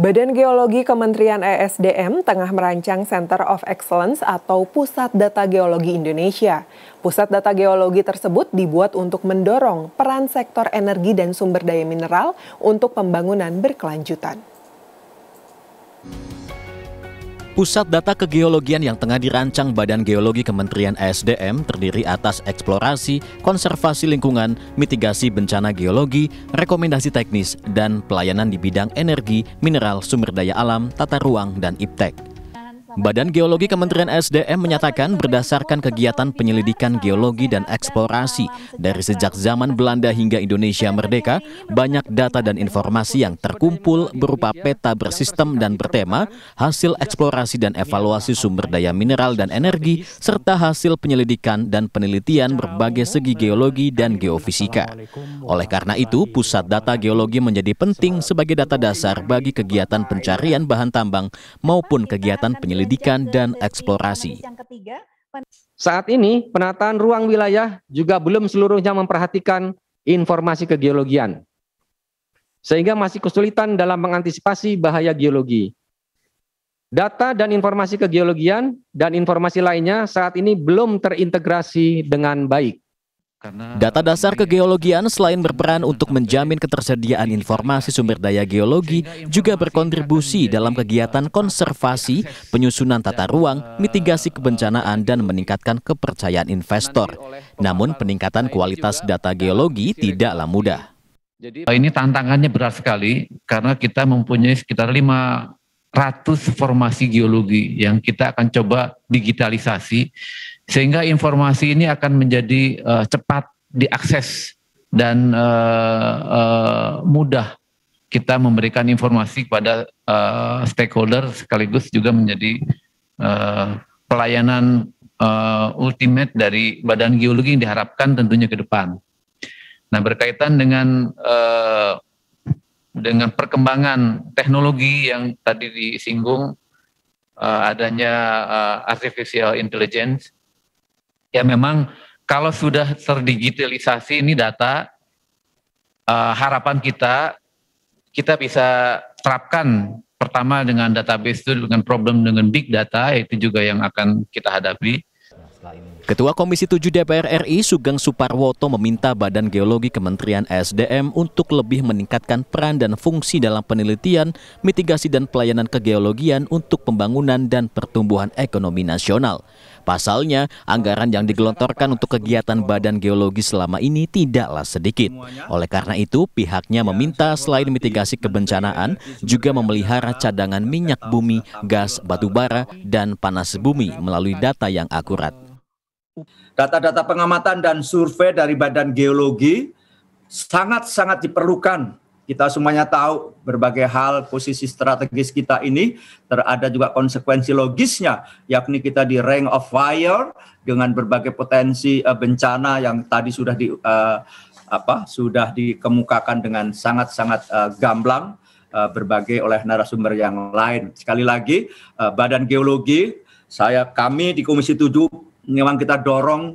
Badan Geologi Kementerian ESDM tengah merancang Center of Excellence atau Pusat Data Geologi Indonesia. Pusat Data Geologi tersebut dibuat untuk mendorong peran sektor energi dan sumber daya mineral untuk pembangunan berkelanjutan. Pusat Data Kegeologian yang tengah dirancang Badan Geologi Kementerian ESDM terdiri atas eksplorasi, konservasi lingkungan, mitigasi bencana geologi, rekomendasi teknis, dan pelayanan di bidang energi, mineral, sumber daya alam, tata ruang, dan iptek. Badan Geologi Kementerian ESDM menyatakan berdasarkan kegiatan penyelidikan geologi dan eksplorasi dari sejak zaman Belanda hingga Indonesia merdeka, banyak data dan informasi yang terkumpul berupa peta bersistem dan bertema, hasil eksplorasi dan evaluasi sumber daya mineral dan energi, serta hasil penyelidikan dan penelitian berbagai segi geologi dan geofisika. Oleh karena itu, Pusat Data Geologi menjadi penting sebagai data dasar bagi kegiatan pencarian bahan tambang maupun kegiatan penyelidikan dan eksplorasi. Saat ini, penataan ruang wilayah juga belum seluruhnya memperhatikan informasi kegeologian, sehingga masih kesulitan dalam mengantisipasi bahaya geologi. Data dan informasi kegeologian dan informasi lainnya saat ini belum terintegrasi dengan baik. Data dasar kegeologian selain berperan untuk menjamin ketersediaan informasi sumber daya geologi, juga berkontribusi dalam kegiatan konservasi, penyusunan tata ruang, mitigasi kebencanaan, dan meningkatkan kepercayaan investor. Namun peningkatan kualitas data geologi tidaklah mudah. Ini tantangannya berat sekali karena kita mempunyai sekitar 500 formasi geologi yang kita akan coba digitalisasi, sehingga informasi ini akan menjadi cepat diakses dan mudah kita memberikan informasi kepada stakeholder, sekaligus juga menjadi pelayanan ultimate dari Badan Geologi yang diharapkan tentunya ke depan. Nah, berkaitan dengan perkembangan teknologi yang tadi disinggung, adanya artificial intelligence, ya memang kalau sudah terdigitalisasi ini data, harapan kita bisa terapkan pertama dengan database itu dengan problem dengan big data, itu juga yang akan kita hadapi. Ketua Komisi 7 DPR RI Sugeng Suparwoto meminta Badan Geologi Kementerian ESDM untuk lebih meningkatkan peran dan fungsi dalam penelitian, mitigasi dan pelayanan kegeologian untuk pembangunan dan pertumbuhan ekonomi nasional. Pasalnya, anggaran yang digelontorkan untuk kegiatan Badan Geologi selama ini tidaklah sedikit. Oleh karena itu, pihaknya meminta selain mitigasi kebencanaan, juga memelihara cadangan minyak bumi, gas, batu bara, dan panas bumi melalui data yang akurat. Data-data pengamatan dan survei dari Badan Geologi sangat-sangat diperlukan. Kita semuanya tahu berbagai hal posisi strategis kita ini, ada juga konsekuensi logisnya, yakni kita di ring of fire dengan berbagai potensi bencana yang tadi sudah dikemukakan dengan sangat-sangat gamblang berbagai oleh narasumber yang lain. Sekali lagi, Badan Geologi, kami di Komisi 7 memang kita dorong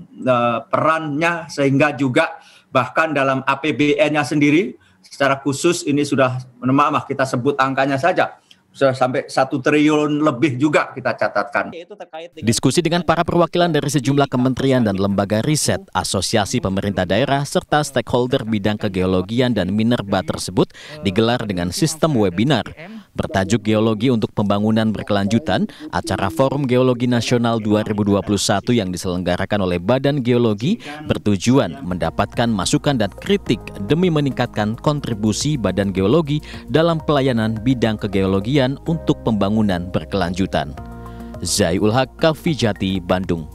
perannya, sehingga juga bahkan dalam APBN-nya sendiri secara khusus ini sudah, maaf kita sebut angkanya saja, sudah sampai 1 triliun lebih juga kita catatkan. Diskusi dengan para perwakilan dari sejumlah kementerian dan lembaga riset, asosiasi pemerintah daerah, serta stakeholder bidang kegeologian dan minerba tersebut digelar dengan sistem webinar. Bertajuk Geologi untuk Pembangunan Berkelanjutan, acara Forum Geologi Nasional 2021 yang diselenggarakan oleh Badan Geologi bertujuan mendapatkan masukan dan kritik demi meningkatkan kontribusi Badan Geologi dalam pelayanan bidang kegeologian untuk pembangunan berkelanjutan. Zai Ul Haq, Kavijati, Bandung.